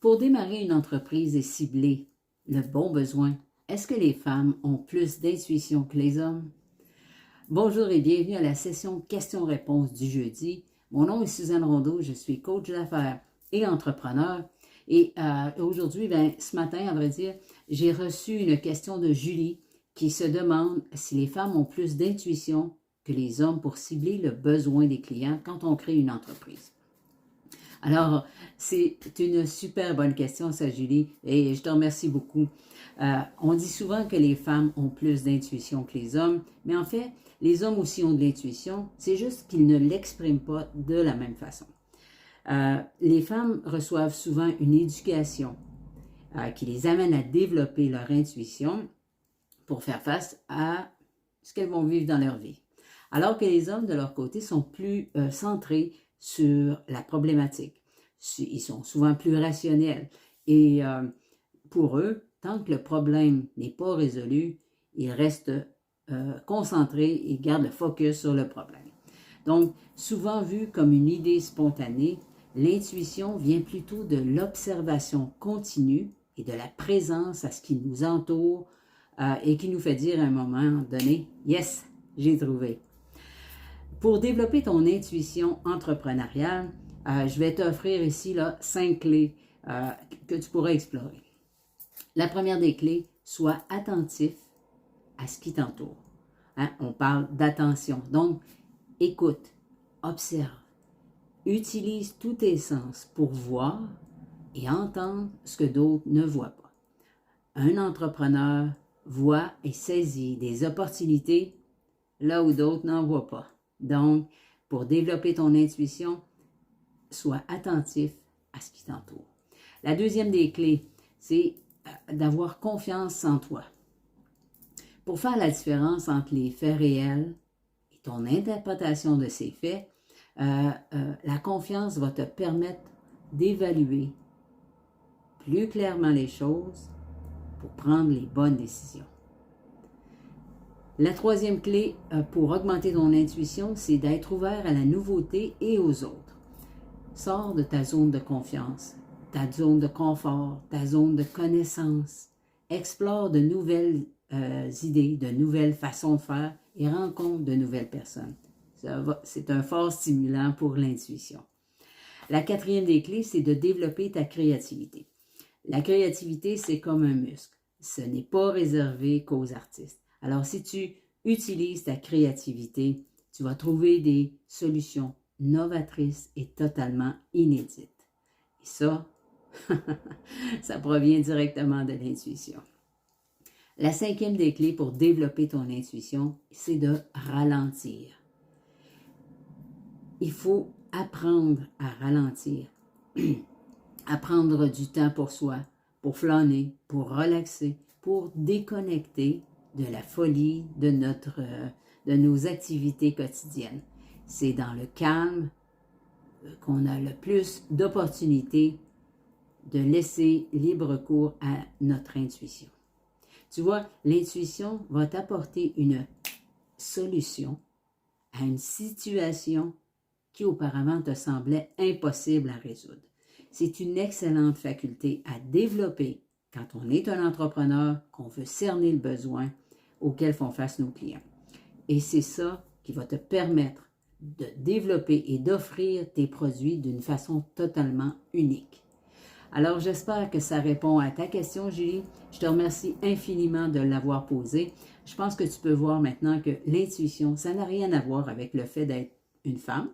Pour démarrer une entreprise et cibler le bon besoin, est-ce que les femmes ont plus d'intuition que les hommes? Bonjour et bienvenue à la session questions-réponses du jeudi. Mon nom est Suzanne Rondeau, je suis coach d'affaires et entrepreneur. Et aujourd'hui, ce matin, à vrai dire, j'ai reçu une question de Julie qui se demande si les femmes ont plus d'intuition que les hommes pour cibler le besoin des clients quand on crée une entreprise. Alors, c'est une super bonne question, ça, Julie, et je te remercie beaucoup. On dit souvent que les femmes ont plus d'intuition que les hommes, mais en fait, les hommes aussi ont de l'intuition, c'est juste qu'ils ne l'expriment pas de la même façon. Les femmes reçoivent souvent une éducation qui les amène à développer leur intuition pour faire face à ce qu'elles vont vivre dans leur vie. Alors que les hommes, de leur côté, sont plus centrés sur la problématique. Ils sont souvent plus rationnels. Et pour eux, tant que le problème n'est pas résolu, ils restent concentrés et gardent le focus sur le problème. Donc, souvent vu comme une idée spontanée, l'intuition vient plutôt de l'observation continue et de la présence à ce qui nous entoure et qui nous fait dire à un moment donné, « Yes, j'ai trouvé ». Pour développer ton intuition entrepreneuriale, je vais t'offrir ici 5 clés que tu pourrais explorer. La première des clés, sois attentif à ce qui t'entoure. Hein? On parle d'attention. Donc, écoute, observe, utilise tous tes sens pour voir et entendre ce que d'autres ne voient pas. Un entrepreneur voit et saisit des opportunités là où d'autres n'en voient pas. Donc, pour développer ton intuition, sois attentif à ce qui t'entoure. La deuxième des clés, c'est d'avoir confiance en toi. Pour faire la différence entre les faits réels et ton interprétation de ces faits, la confiance va te permettre d'évaluer plus clairement les choses pour prendre les bonnes décisions. La troisième clé pour augmenter ton intuition, c'est d'être ouvert à la nouveauté et aux autres. Sors de ta zone de confiance, ta zone de confort, ta zone de connaissance. Explore de nouvelles idées, de nouvelles façons de faire et rencontre de nouvelles personnes. C'est un fort stimulant pour l'intuition. La quatrième des clés, c'est de développer ta créativité. La créativité, c'est comme un muscle. Ce n'est pas réservé qu'aux artistes. Alors, si tu utilises ta créativité, tu vas trouver des solutions novatrices et totalement inédites. Et ça, ça provient directement de l'intuition. La cinquième des clés pour développer ton intuition, c'est de ralentir. Il faut apprendre à ralentir, à prendre du temps pour soi, pour flâner, pour relaxer, pour déconnecter de la folie de nos activités quotidiennes. C'est dans le calme qu'on a le plus d'opportunités de laisser libre cours à notre intuition. Tu vois, l'intuition va t'apporter une solution à une situation qui auparavant te semblait impossible à résoudre. C'est une excellente faculté à développer quand on est un entrepreneur, qu'on veut cerner le besoin auquel font face nos clients. Et c'est ça qui va te permettre de développer et d'offrir tes produits d'une façon totalement unique. Alors, j'espère que ça répond à ta question, Julie. Je te remercie infiniment de l'avoir posée. Je pense que tu peux voir maintenant que l'intuition, ça n'a rien à voir avec le fait d'être une femme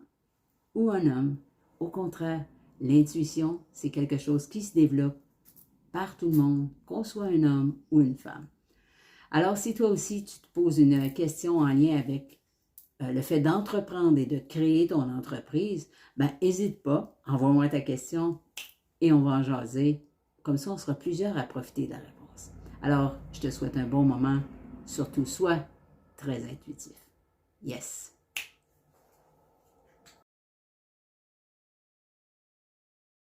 ou un homme. Au contraire, l'intuition, c'est quelque chose qui se développe par tout le monde, qu'on soit un homme ou une femme. Alors, si toi aussi, tu te poses une question en lien avec le fait d'entreprendre et de créer ton entreprise, n'hésite pas, envoie-moi ta question et on va en jaser. Comme ça, on sera plusieurs à profiter de la réponse. Alors, je te souhaite un bon moment. Surtout, sois très intuitif. Yes!